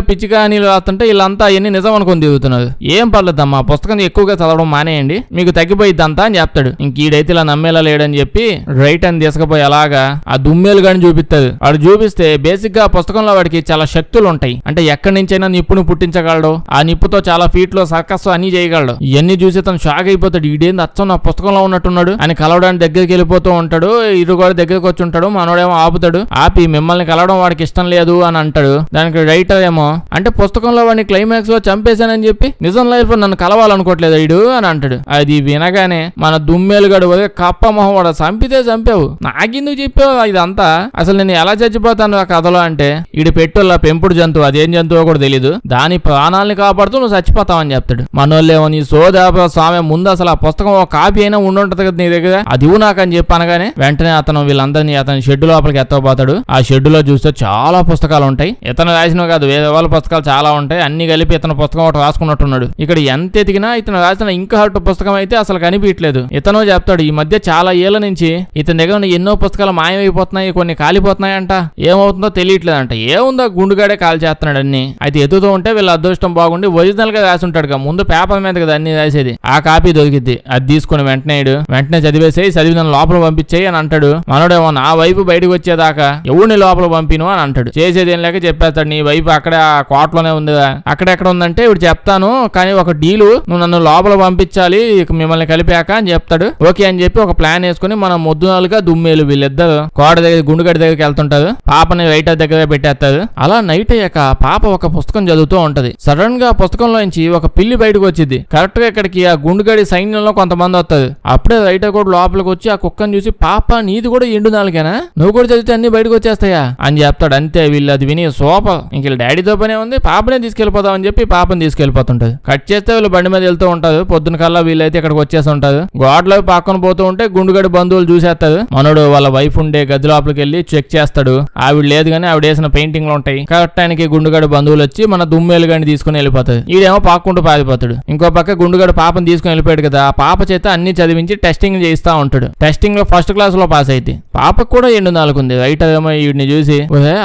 [SPEAKER 1] పిచ్చిగా అని రాస్తుంటే వీళ్ళంతా అవన్నీ నిజం అనుకుని దిగుతున్నారు. ఏం పర్లేదమ్మా పుస్తకం ఎక్కువగా చదవడం మానేయండి, మీకు తగ్గిపోయిద్దంతా అని చెప్తాడు. ఇంక ఈడైతే ఇలా నమ్మేలా లేడని చెప్పి రైట్ అని తీసుకుపోయి అలాగా ఆ దుమ్మేలు గాని చూపిస్తాడు. వాడు చూపిస్తే బేసిక్ గా పుస్తకంలో వాడికి చాలా శక్తులు ఉంటాయి. అంటే ఎక్కడి నుంచైనా నిప్పును పుట్టించగలడు, ఆ నిప్పుతో చాలా ఫీట్ లో సర్కస్ అన్ని చేయగలడు. ఇవన్నీ చూసి తను షాక్ అయిపోతాడు. ఈడేంది అచ్చం నా పుస్తకంలో ఉన్నట్టున్నాడు అని కలవడానికి దగ్గరికి వెళ్ళిపోతూ ఉంటాడు. ఇరు కూడా దగ్గరికి వచ్చి ఉంటాడు. మనోడేమో ఆపుతాడు. ఆపి మిమ్మల్ని కలవడం వాడికి ఇష్టం లేదు అని అంటాడు. దానికి రైటర్ ఏమో అంటే పుస్తకంలో వాడిని క్లైమాక్స్ లో చంపేశానని చెప్పి నిజం లైఫ్ లో నన్ను కలవాలనుకోవట్లేదు ఇడు అని అంటాడు. అది వినగానే మన దుమ్మేలుగాడు కప్ప మొహం వాడు చంపితే చంపావు, నాకెందుకు చెప్పావు ఇదంతా, అసలు నేను ఎలా చచ్చిపోతాను ఆ కథలో అంటే ఈడు పెట్టుల్లా పెంపుడు జంతువు, అదేం జంతువో కూడా తెలీదు, దాని ప్రాణాలని కాపాడుతూ నువ్వు చచ్చిపోతావని చెప్తాడు. మనోళ్ళేమో నీ సోదాప స్వామి ముందు అసలు ఆ పుస్తకం ఒక కాపీ అయినా ఉండుంటది కదా నీ దగ్గర, అది నాకని చెప్పి అనగానే వెంటనే అతను వీళ్ళందరినీ అతని షెడ్ లోపలికి ఎత్తపోతాడు. ఆ షెడ్ లో చూస్తే చాలా పుస్తకాలు ఉంటాయి. ఇతను రాసినవి కాదు వేరే వాళ్ళ పుస్తకాలు చాలా ఉంటాయి. అన్ని కలిపి ఇతను పుస్తకం ఒకటి రాసుకున్నట్టున్నాడు. ఇక్కడ ఎంత ఎతికినా ఇతను రాసిన ఇంకా హార్ట్ పుస్తకం అయితే అసలు కనిపించలేదు. ఇతను చెప్తాడు ఈ మధ్య చాలా ఏళ్ల నుంచి ఇతని దగ్గర ఎన్నో పుస్తకాలు మాయమైపోతున్నాయి, కొన్ని కాలిపోతున్నాయంట, ఏమవుతుందో తెలియట్లేదంట. ఏముందో గుండుగాడే కాల్ చేస్తున్నాడు అన్ని. అయితే ఎత్తుతూ ఉంటే వీళ్ళ అదృష్టం బాగుండి ఒరిజినల్ గా రాసి ఉంటాడు కదా, ముందు పేపర్ మీద కదా అన్ని రాసేది, ఆ కాపీ దొరికిద్ది. అది తీసుకుని వెంటనే చదివేసేయి, చదివి నన్ను లోపల పంపించేయి అని అంటాడు. మనోడేమో నా వైపు బయటకు వచ్చేదాకా ఎవరిని లోపల పంపిను అని అంటాడు. చేసేది ఏం లేక చెప్పేస్తాడు, నీ వైపు అక్కడే ఆ కోటలోనే ఉందిగా, అక్కడెక్కడ ఉందంటే ఇప్పుడు చెప్తాను కానీ ఒక డీలు, నువ్వు నన్ను లోపల పంపించాలి మిమ్మల్ని కలిపాక అని చెప్తాడు. ఓకే అని చెప్పి ఒక ప్లాన్ వేసుకుని మన మొద్దునాలుగా దుమ్మేలు వీళ్ళిద్దరు కోట దగ్గర గుండుగడి దగ్గరికి వెళ్తుంటారు. పాపని రైటర్ దగ్గర పెట్టేస్తారు. అలా నైట్ అయ్యాక పాప ఒక పుస్తకం చదువుతూ ఉంటది. సడన్ గా పుస్తకంలోంచి ఒక పిల్లి బయటకు వచ్చింది. కరెక్ట్ గా ఇక్కడికి ఆ గుండుగడి సైన్యంలో కొంతమంది వస్తారు. అప్పుడే రైటర్ కూడా లోపలికి వచ్చి ఆ కుక్కను చూసి పాప నీది కూడా ఎండు నాలుగేనా, నువ్వు కూడా చదివితే అన్ని బయటకు వచ్చేస్తాయా అని చెప్తాడు. అంతే వీళ్ళు అది విని సూపర్, ఇంక డాడీతో పనే ఉంది, పాపనే తీసుకెళ్లిపోతాం అని చెప్పి పాపని తీసుకెళ్లిపోతుంటది. కట్ చేస్తే వీళ్ళు బండి మీద వెళ్తూ ఉంటారు. పొద్దున కల్లా వీళ్ళైతే ఇక్కడికి వచ్చేసి ఉంటారు. గోడలో పక్కన పోతూ ఉంటే గుండుగడి బంధువులు చూసేస్తారు. మనోడు వాళ్ళ వైఫ్ ఉండే గది లోపలికి వెళ్ళి చెక్ చేస్తాడు. ఆవిడ లేదు కానీ ఆవిడ వేసిన పెయింటింగ్లు ఉంటాయి. కరెక్ట్ ఆయనకి గుండుగడి బంధువులు వచ్చి మన దుమ్మేలు గాని తీసుకుని వెళ్ళిపోతాడు. ఈడేమో పాక్కుంటూ పారిపోతాడు. ఇంకో పక్క గుండుగడి పాపను తీసుకుని వెళ్ళిపోయాడు కదా, ఆ పాప చేత అన్ని చదివించి టెస్టింగ్ చేయిస్తా ఉంటాడు. టెస్టింగ్ లో ఫస్ట్ క్లాస్ లో పాస్ అయితే పాపకు కూడా ఎండు నాలుగు ఉంది. రైటర్ ఏమో వీడిని చూసి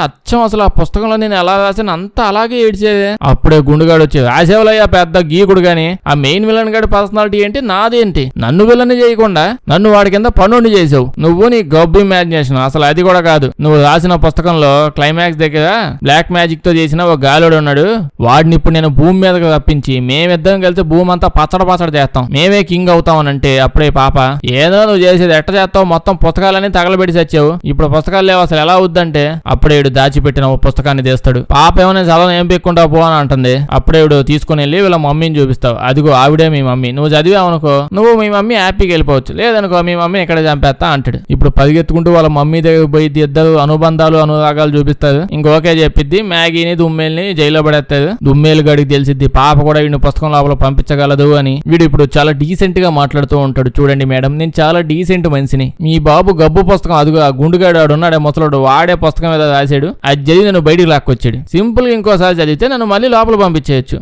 [SPEAKER 1] అచ్చం అసలు ఆ పుస్తకంలో నేను ఎలా రాసాను అంతా అలాగే ఏడ్చేదే. అప్పుడే గుండుగాడు వచ్చి రాసేవలయ్యా పెద్ద గీకుడు గాని ఆ మెయిన్ విలన్ గడి పర్సనాలిటీ ఏంటి, నాదేంటి, నన్ను విలన్ చేయకుండా నన్ను వాడి కింద పన్నుండి చేసావు నువ్వు, నీ గబ్బు ఇమాజినేషన్, అసలు అది కూడా కాదు. నువ్వు రాసిన పుస్తకంలో క్లైమాక్స్ దగ్గర బ్లాక్ మ్యాజిక్ తో చేసిన ఒక గాలుడు ఉన్నాడు, వాడిని ఇప్పుడు నేను భూమి మీదకి రప్పించి మేమిద్దరం కలిసి భూమి అంతా పచ్చడ చేస్తాం, మేమే కింగ్ అవుతామనంటే అప్పుడే పాప ఏదో నువ్వు చేసేది ఎట్ట చేస్తావు, మొత్తం పుస్తకాలన్నీ తగలబెట్టి చచ్చావు, ఇప్పుడు పుస్తకాలు లేవు అసలు ఎలా అవుద్దంటే అప్పుడే దాచిపెట్టిన ఒక పుస్తకాన్ని తీస్తాడు. పాప ఏమైనా చదవని ఏం పెట్టుకుంటా పో అని అంటుంది. అప్పుడే తీసుకుని వెళ్ళి వీళ్ళ మమ్మీని చూపిస్తావు. అదిగో ఆవిడే మీ మమ్మీ, నువ్వు చదివావనుకో నువ్వు మీ మమ్మీ హ్యాపీగా వెళ్ళిపోవచ్చు, లేదనుకో మీ మమ్మీని ఎక్కడ చంపేస్తా అంటాడు. ఇప్పుడు పరిగెత్తుకుంటూ వాళ్ళ మమ్మీ దగ్గర పోయి ఇద్దరు అనుబంధాలు అనురాగాలు చూపిస్తారు. ఇంకోకే చెప్పిద్ది, మ్యాగీని దుమ్మేల్ని జైల్లో పడేస్తారు. దుమ్మేలు గడికి తెలిసిద్ది పాప కూడా వీడిని పుస్తకం లోపల పంపించగలదు అని. వీడు ఇప్పుడు చాలా డీసెంట్ గా మాట్లాడుతూ ఉంటాడు. చూడండి మేడం నేను చాలా డీసెంట్ మనిషిని, మీ బాబు గబ్బు పుస్తకం అదిగో ఆ గుండుగాడు ఉన్నాడే ముసలోడు వాడే పుస్తకం మీద రాశాడు, అది చదివి నన్ను బయటికి లాక్కొచ్చాడు, సింపుల్ గా ఇంకోసారి చదివితే నన్ను మళ్ళీ లోపల పంపించేయచ్చు,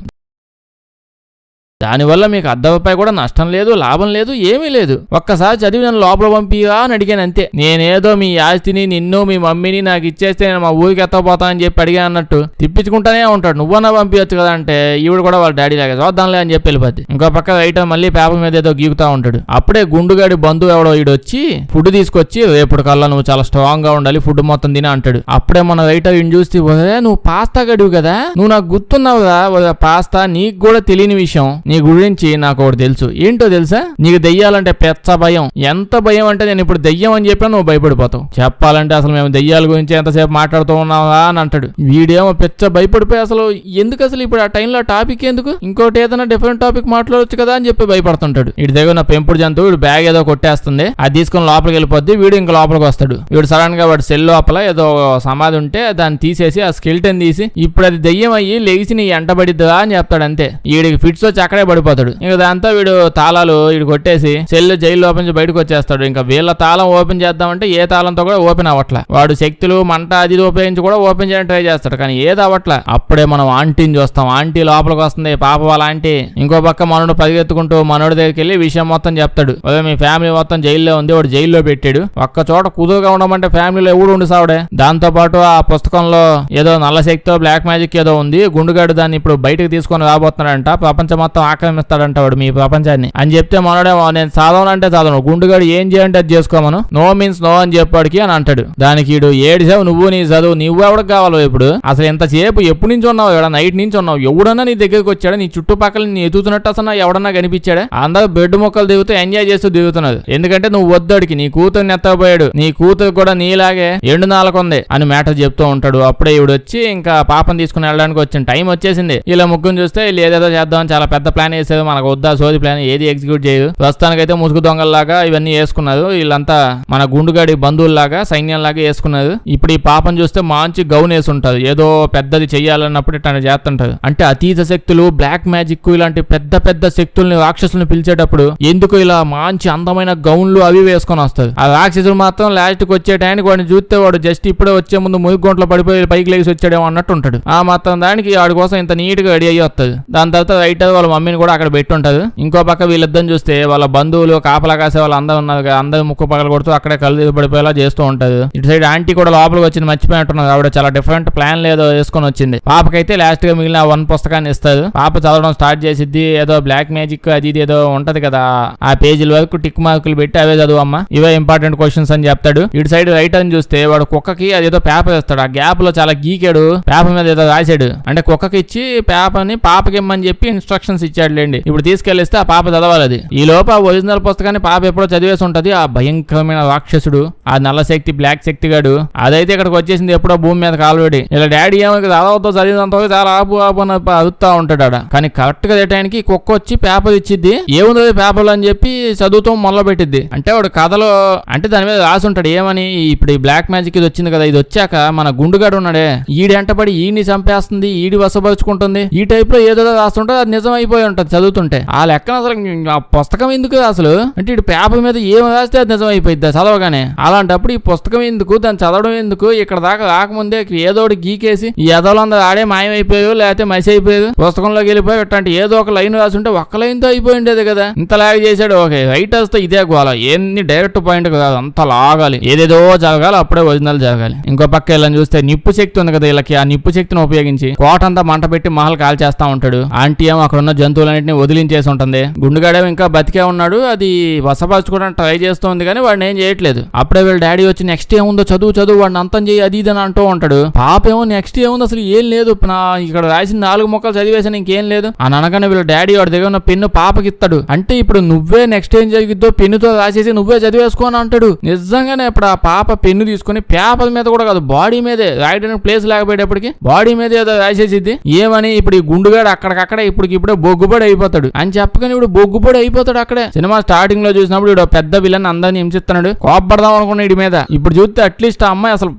[SPEAKER 1] దానివల్ల మీకు అర్ధరూపాయి కూడా నష్టం లేదు, లాభం లేదు, ఏమీ లేదు, ఒక్కసారి చదివి నన్ను లోపల పంపిగా అని అడిగాను అంతే. నేనేదో మీ ఆస్తిని నిన్ను మీ మమ్మీని నాకు ఇచ్చేస్తే నేను మా ఊరికి ఎత్తపోతా అని చెప్పి అడిగా అన్నట్టు తిప్పించుకుంటానే ఉంటాడు. నువ్వన్నా పంపించచ్చు కదా అంటే ఈవిడ కూడా వాళ్ళ డాడీ లాగా చూద్దాంలే అని చెప్పి వెళ్ళిపోద్ది. ఇంకో పక్క రైటర్ మళ్ళీ పేపర్ మీద ఏదో గీకుతా ఉంటాడు. అప్పుడే గుండుగాడి బంధువు ఎవడో ఈడు వచ్చి ఫుడ్ తీసుకొచ్చి రేపటి కల్లా నువ్వు చాలా స్ట్రాంగ్ గా ఉండాలి, ఫుడ్ మొత్తం తిన అంటాడు. అప్పుడే మన రైటర్ ఈయన చూస్తే నువ్వు పాస్తా గడివి కదా, నువ్వు నాకు గుర్తున్నావు కదా పాస్తా, నీకు కూడా తెలియని విషయం, నీ గురించి నాకు ఒకటి తెలుసు. ఏంటో తెలుసా? నీకు దెయ్యాలంటే పెచ్చ భయం. ఎంత భయం అంటే నేను ఇప్పుడు దెయ్యం అని చెప్పినా నువ్వు భయపడిపోతావు. చెప్పాలంటే అసలు మేము దెయ్యాల గురించి ఎంతసేపు మాట్లాడుతూ ఉన్నావా అని అంటాడు. వీడేమో పెచ్చ భయపడిపోయి అసలు ఎందుకు అసలు ఇప్పుడు ఆ టైంలో టాపిక్ ఎందుకు, ఇంకోటి ఏదైనా డిఫరెంట్ టాపిక్ మాట్లాడొచ్చు కదా అని చెప్పి భయపడుతుంటాడు. వీడి దగ్గర నా పెంపుడు జంతువు వీడు బ్యాగ్ ఏదో కొట్టేస్తుంది, అది తీసుకుని లోపలికి వెళ్ళిపోద్ది. వీడు ఇంకా లోపలికి వస్తాడు. వీడు సడన్ గా వాడు సెల్ లోపల ఏదో సమాధి ఉంటే దాన్ని తీసేసి ఆ స్కెల్టన్ తీసి ఇప్పుడు అది దెయ్యం అయ్యి లేచి నీ ఎంటబడిద్దా అని చెప్తాడు. అంతే, వీడికి ఫిట్స్ వచ్చి అక్కడే పడిపోతాడు. ఇంకా దాంతో వీడు తాళాలు వీడు కొట్టేసి సెల్ జైలు ఓపెన్ చేసి బయటకు వచ్చేస్తాడు. ఇంకా వీళ్ళ తాళం ఓపెన్ చేద్దామంటే ఏ తాళంతో కూడా ఓపెన్ అవ్వట్లా. వాడు శక్తులు మంట అది ఉపయోగించి కూడా ఓపెన్ చేయడానికి ట్రై చేస్తాడు, కానీ ఏది అవ్వట్లా. అప్పుడే మనం ఆంటీని చూస్తాం. ఆంటీ లోపలికి వస్తుంది, పాప వాళ్ళ ఆంటీ. ఇంకో పక్క మనోడు పరిగెత్తుకుంటూ మనోడి దగ్గరికి వెళ్ళి విషయం మొత్తం చెప్తాడు. అదే మీ ఫ్యామిలీ మొత్తం జైల్లో ఉంది, వాడు జైల్లో పెట్టాడు. ఒక్క చోట కుదురుగా ఉండమంటే ఫ్యామిలీలో ఎవడు ఉండి సావుడే. దాంతో పాటు ఆ పుస్తకంలో ఏదో నల్ల శక్తితో బ్లాక్ మ్యాజిక్ ఏదో ఉంది, గుండుగాడు దాన్ని ఇప్పుడు బయటకు తీసుకొని రాబోతున్నాడంట, ప్రపంచం మొత్తం ఆక్రమిస్తాడంట వాడు మీ ప్రపంచాన్ని అని చెప్తే మనోడే నేను చదవనంటే చదవను, గుండుగాడు ఏం చేయంటే అది చేసుకోమను, నో మీన్స్ నో అని చెప్పాడికి అని అంటాడు. దానికి వీడు ఏడిసావు నువ్వు నీ చదువు నువ్వు ఎవడికి కావాలో ఇప్పుడు అసలు ఎంతసేపు ఎప్పుడు నుంచి ఉన్నావు, ఎవడ నైట్ నుంచి ఉన్నావు, ఎవడన్నా నీ దగ్గరికి వచ్చాడా, నీ చుట్టుపక్కల నీ ఎదుగుతున్నట్టు అసలు ఎవడన్నా కనిపించాడా? అందరూ బెడ్ మొక్కలు దిగుతూ ఎంజాయ్ చేస్తూ దిగుతున్నది. ఎందుకంటే నువ్వు వద్దడికి నీ కూతురు ఎత్తపోయాడు, నీ కూతురు కూడా నీలాగే ఎండు నాలుగుంది అని మ్యాటర్ చెప్తూ ఉంటాడు. అప్పుడే ఇవిడు వచ్చి ఇంకా పాపం తీసుకుని వెళ్ళడానికి వచ్చిన టైం వచ్చేసింది. ఇలా ముగ్గురు చూస్తే వీళ్ళు ఏదేదో చేద్దామని చాలా పెద్ద ప్లాన్ వేసేది, మనకు వద్దా సోది ప్లాన్ ఏది ఎగ్జిక్యూట్ చేయదు. ప్రస్తుతానికైతే ముసుగు దొంగల్లాగా ఇవన్నీ వేసుకున్నారు. వీళ్ళంతా మన గుండుగాడి బంధువుల్లాగా సైన్యంలాగా వేసుకున్నారు. ఇప్పుడు ఈ పాపం చూస్తే మంచి గౌన్ వేసి ఉంటారు, ఏదో పెద్దది చెయ్యాలన్నప్పుడు ఇట్లా చేస్తుంటారు. అంటే అతీత శక్తులు, బ్లాక్ మ్యాజిక్ ఇలాంటి పెద్ద పెద్ద శక్తుల్ని రాక్షసుల్ని పిలిచేటప్పుడు ఎందుకు ఇలా మంచి అందమైన గౌన్లు అవి వేసుకొని వస్తారు. ఆ రాక్షసులు మాత్రం లాస్ట్ కి వచ్చే టైంకి వాడిని చూస్తే వాడు జస్ట్ ఇప్పుడే వచ్చే ముందు ముగ్గుంట్లో పడిపోయి పైకి లేచి వచ్చాడేమో అన్నట్టు ఉంటాడు. ఆ మాత్రం దానికి వాడి కోసం ఇంత నీట్ గా రెడీ అయ్యి వస్తుంది. దాని తర్వాత రైటర్ వాళ్ళ మమ్మీని కూడా అక్కడ పెట్టి ఉంటారు. ఇంకో పక్క వీళ్ళిద్దరిని చూస్తే వాళ్ళ బంధువులు కాపలా కాసే వాళ్ళు అందరూ ఉన్నారు, అందరూ ముక్కు పగలు కొడుతూ అక్కడే కళ్ళు దిగి పడిపోయేలా చేస్తూ ఉంటది. ఇటు సైడ్ ఆంటీ కూడా లోపలికి వచ్చింది, మర్చిపోయినట్టున్నారు. ఆవిడ చాలా డిఫరెంట్ ప్లాన్ లేదో వేసుకొని వచ్చింది. పాపకైతే లాస్ట్ గా మిగిలిన 1 పుస్తకాన్ని ఇస్తారు. పాప చదవడం స్టార్ట్ చేసిద్ది. ఏదో బ్లాక్ మ్యాజిక్ అది ఇది ఏదో ఉంటది కదా, ఆ పేజీల వరకు టిక్ మార్కులు పెట్టి అవే చదువమ్మా, ఇవే ఇంపార్టెంట్ క్వశ్చన్స్ అని చెప్తాడు. ఇటు సైడ్ రైటర్ అని చూస్తే వాడు కుక్కకి అదేదో పేపర్ ఇస్తాడు. ఆ గ్యాప్ లో చాలా గీకాడు, పేపర్ మీద ఏదో రాశాడు. అంటే కుక్కకి ఇచ్చి పేపర్ ని పాపకి ఇమ్మని చెప్పి ఇన్స్ట్రక్షన్స్ ఇచ్చాడు లేండి. ఇప్పుడు తీసుకెళ్లిస్తే ఆ పాప చదవాలి. అది ఈ లోపు ఆ ఒరిజినల్ పుస్తకాన్ని పాప ఎప్పుడో చదివేసి ఉంటది. ఆ భయంకరమైన రాక్షసుడు, ఆ నల్ల శక్తి బ్లాక్ శక్తి గాడు అదైతే ఇక్కడికి వచ్చేసింది ఎప్పుడో భూమి మీద కాలువడి. ఇలా డాడీ ఏమో చదవతో చదివినంత చాలా ఆపు ఆపు అని అరుతా ఉంటాడు ఆడ. కానీ కరెక్ట్ గా టైంకి కుక్క వచ్చి పేపర్ ఇచ్చిద్ది. ఏముంది పేపర్ అని చెప్పి చదువుతూ మొదలు పెట్టిద్ది. అంటే వాడు కథలో అంటే దాని మీద రాసి ఉంటాడు ఏమని, ఇప్పుడు ఈ బ్లాక్ మ్యాజిక్ ఇది వచ్చింది కదా, ఇది వచ్చాక మన గుండుగాడు ఉన్నాడే ఈడి ఎంటపడి ఈడిని చంపేస్తుంది, ఈడి వసపరుచుకుంటుంది, ఈ టైప్ లో ఏదో రాస్తుంటే అది నిజం అయిపోయి ఉంటది చదువుతుంటే. ఆ లెక్కన అసలు ఆ పుస్తకం ఎందుకు అసలు, అంటే ఇటు పేపర్ మీద ఏం రాస్తే అది నిజం అయిపోయింది చదవగానే. అలాంటప్పుడు ఈ పుస్తకం ఎందుకు, దాన్ని చదవడం ఎందుకు, ఇక్కడ దాకా రాకముందే ఏదోటి గీకేసి ఈ ఎదలందరూ ఆడే మాయమైపోయావు లేకపోతే మసి అయిపోయారు, పుస్తకంలోకి వెళ్ళిపోయి ఇట్లాంటి ఏదో ఒక లైన్ రాసి ఉంటే ఒక్క లైన్ తో అయిపోయిండేది కదా. ఇంతలాగా చేశాడు. ఓకే రైటర్స్ తో ఇదే గోల, ఎన్ని డైరెక్ట్ పాయింట్ కాదు, అంత లాగాలి, ఏదేదో జరగాలి, అప్పుడే ఒరిజినల్ జరగాలి. ఇంకో పక్క వెళ్ళని చూస్తే నిప్పు శక్తి ఉంది కదా వీళ్ళకి, ఆ నిప్పు శక్తిని ఉపయోగించి కోటంతా మంట పెట్టి మహల్ కాల్ చేస్తా ఉంటాడు. ఆంటీ ఏమో అక్కడ ఉన్న జంతువులన్నింటినీ వదిలించేసి ఉంటుంది. గుండుగాడేమో ఇంకా బతికే ఉన్నాడు, అది వసపరచుకోవడానికి ట్రై చేస్తుంది కానీ వాడిని ఏం చేయట్లేదు. అప్పుడే వీళ్ళ డాడీ వచ్చి నెక్స్ట్ ఏముందో చదువు వాడిని అంతం చేయి అది ఇది అని అంటూ ఉంటాడు. పాప ఏమో నెక్స్ట్ ఏముంది అసలు ఏం లేదు, నా ఇక్కడ రాసిన 4 ముక్కలు చదివేసాను ఇంకేం లేదు అని అనగానే వీళ్ళ డాడీ వాడి దగ్గర ఉన్న పెన్ను పాపకి ఇస్తాడు. అంటే ఇప్పుడు నువ్వే నెక్స్ట్ ఏం జరిగిద్దో పెన్నుతో రాసేసి నువ్వే చదివేసుకో అని అంటాడు. నిజంగానే ఇప్పుడు ఆ పాప పెన్ను తీసుకుని పేపర్ మీద కూడా కాదు బాడీ మీదే రాయడానికి ప్లేస్ లేకపోయేటప్పటికి బాడీ మీద ఏదో రాసేసిద్ది. ఏమని ఇప్పుడు ఈ గుండుగాడు అక్కడికక్కడే ఇప్పుడే బొగ్గుబడి అయిపోతాడు అని చెప్పగానే ఇప్పుడు బొగ్గుబడి అయిపోతాడు అక్కడే. సినిమా స్టార్టింగ్ లో చూసినప్పుడు ఇప్పుడు పెద్ద విలన్ అందరిని హింసిస్తున్నాడు, కోపడదాం అనుకున్న వీడి మీద. ఇప్పుడు చూస్తే అట్లీస్ట్ ఆ అమ్మాయి అసలు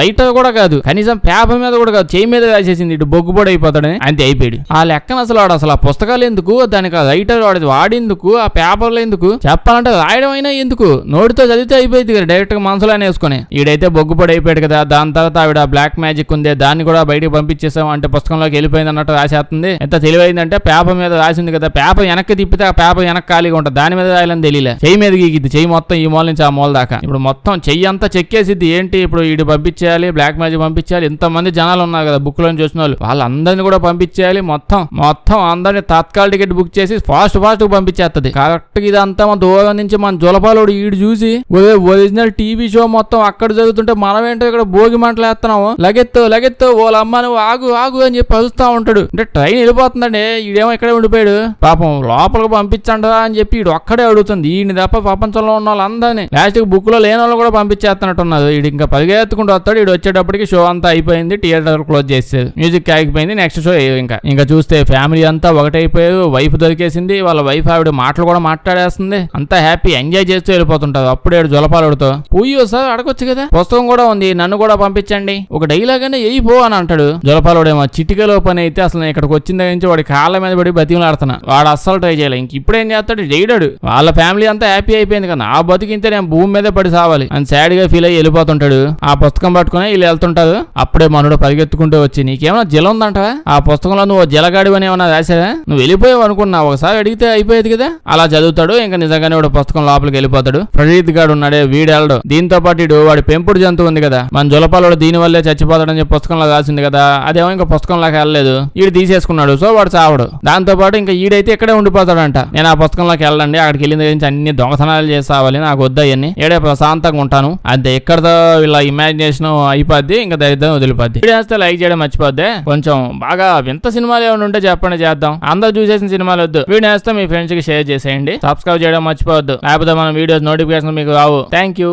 [SPEAKER 1] రైటర్ కూడా కాదు, కనీసం పేపర్ మీద కూడా కాదు, చేయి మీద రాసేసింది, ఇటు బొగ్గుబడి అయిపోతాడని. అంతే అయిపోయాడు. ఆ లెక్కన అసలు వాడు అసలు ఆ పుస్తకాలు ఎందుకు, దానికి రైటర్ వాడేందుకు, ఆ పేపర్లు ఎందుకు, చెప్పాలంటే రాయడం అయినా ఎందుకు, నోటితో చదివితే అయిపోయింది కదా డైరెక్ట్ గా మనసులోనే వేసుకుని. ఈడైతే బొగ్గుబడి అయిపోయాడు కదా. దాని తర్వాత ఆవిడ బ్లాక్ మ్యాజిక్ ఉంది దాన్ని కూడా బయటకు పంపించేసాం అంటే పుస్తకంలోకి వెళ్ళిపోయింది అన్నట్టు రాసేస్తుంది. ఎంత తెలివైందంటే పేపర్ మీద రాసింది కదా, పేపర్ వెనక్కి తిప్పితే ఆ పేపర్ వెనక్కి ఖాళీగా ఉంటుంది, దాని మీద రాయాలని తెలియలే, చెయ్యి మీద గీకిద్ది, చెయ్యి మొత్తం ఈ మూల నుంచి ఆ మూల దాకా. ఇప్పుడు మొత్తం చెయ్యి అంతా చెక్కేసిద్ది. ఏంటి ఇప్పుడు ఈడు పంపించేయాలి, బ్లాక్ మ్యాజిక్ పంపించాలి, ఇంతమంది జనాలు ఉన్నారు కదా బుక్ లో చూసిన వాళ్ళు, వాళ్ళందరినీ కూడా పంపించేయాలి. మొత్తం అందరినీ తత్కాల టికెట్ బుక్ చేసి ఫాస్ట్ పంపించేస్తుంది. కరెక్ట్ ఇదంతా మన దూరం నుంచి మన జొలపాలోడు ఈడు చూసి ఒరిజినల్ టీవీ షో మొత్తం అక్కడ జరుగుతుంటే మనం ఏంటో ఇక్కడ భోగి మంటలు వేస్తున్నాము, లగెత్తు వాళ్ళ అమ్మ నువ్వు ఆగు అని చెప్పి అరుస్తా ఉంటాడు. అంటే ట్రైన్ వెళ్ళిపోతుందండి, ఈడేమో ఇక్కడ అక్కడే ఉండిపోయాడు. పాపం లోపలికి పంపించండా అని చెప్పి ఈడు ఒక్కడే అడుగుతుంది. ఈయన తప్ప ప్రపంచంలో ఉన్న వాళ్ళందరినీ లాస్ట్ బుక్ లో లేని వాళ్ళు కూడా పంపించేస్తున్నట్టున్నది. ఈడు ఇంకా పరిగెత్తుకుంటూ వస్తాడు. ఈడు వచ్చేటప్పటికి షో అంతా అయిపోయింది. థియేటర్ క్లోజ్ చేసేది. మ్యూజిక్ ఆగిపోయింది. నెక్స్ట్ షో ఇంకా చూస్తే ఫ్యామిలీ అంతా ఒకటైపోయారు. వైఫ్ దొరికేసింది. వాళ్ళ వైఫ్ ఆవిడ మాటలు కూడా మాట్లాడేస్తుంది. అంతా హ్యాపీ ఎంజాయ్ చేస్తూ వెళ్ళిపోతుంటారు. అప్పుడే జొలపాలుడితో పోయో సార్ అడగొచ్చు కదా, పుస్తకం కూడా ఉంది, నన్ను కూడా పంపించండి, ఒక డైలాగ్ అనే ఎయిపో అని అంటాడు. జొలపాలుడేమో చిటికలో పని అయితే అసలు ఇక్కడికి వచ్చిన దగ్గర నుంచి వాడి కాళ్ళ మీద పడి బతిమలాడుతున్నా. వాడు అస్సలు ట్రై చేయలే. ఇంక ఇప్పుడేం చేస్తాడు, చేయడాడు. వాళ్ళ ఫ్యామిలీ అంతా హ్యాపీ అయిపోయింది కదా, ఆ బతికింతే నేను భూమి మీదే పడి సావాలి అని సాడ్ గా ఫీల్ అయ్యి వెళ్ళిపోతుంటాడు. ఆ పుస్తకం పట్టుకుని వీళ్ళు వెళ్తుంటారు. అప్పుడే మనుడు పరిగెత్తుకుంటూ వచ్చి, నీకేమైనా జల ఉందంటవా, ఆ పుస్తకంలో నువ్వు జలగాడి అని ఏమన్నా రాసావా, నువ్వు వెళ్ళిపోయావు అనుకున్నావు, ఒకసారి అడిగితే అయిపోయేది కదా. అలా చదువుతాడు. ఇంకా నిజంగానే వాడు పుస్తకం లోపలికి వెళ్ళిపోతాడు. ప్రదీప్ గాడు ఉన్నాడే వీడెళ్ళడు. దీంతో పాటు వాడి పెంపుడు జంతువు ఉంది కదా, మన జొలపాలుడు దీని వల్లే చచ్చిపోతాడని చెప్పి పుస్తకంలో రాసింది కదా, అదేమో ఇంకా పుస్తకంలోకి వెళ్ళలేదు. ఈడు తీసేసుకున్నాడు. సో వాడు చావడు. దాంతో పాటు ఇంకా ఈడైతే ఇక్కడే ఉండిపోతాడంట. నేను ఆ పుస్తకంలోకి వెళ్ళండి, అక్కడికి వెళ్ళిన దగ్గర నుంచి అన్ని దొంగతనాలు చేసావాలి, నాకు వద్దయ్యని, ఏడే ప్రశాంతంగా ఉంటాను అంతే. ఎక్కడతో వీళ్ళ ఇమాజినేషన్ అయిపోద్ది. ఇంకా దరిద్రం వదిలిపోద్ది. వీడియోస్తే లైక్ చేయడం మర్చిపోద్ది. కొంచెం బాగా వింత సినిమాలు ఏమైనా ఉంటే చెప్పండి, చేద్దాం. అందరూ చూసేసిన సినిమాలు వద్దు. వీడియో వేస్తే మీ ఫ్రెండ్స్ కి షేర్ చేసేయండి. సబ్స్క్రైబ్ చేయడం మర్చిపోవద్దు, లేకపోతే మన వీడియోస్ నోటిఫికేషన్ మీకు రావు. Thank you.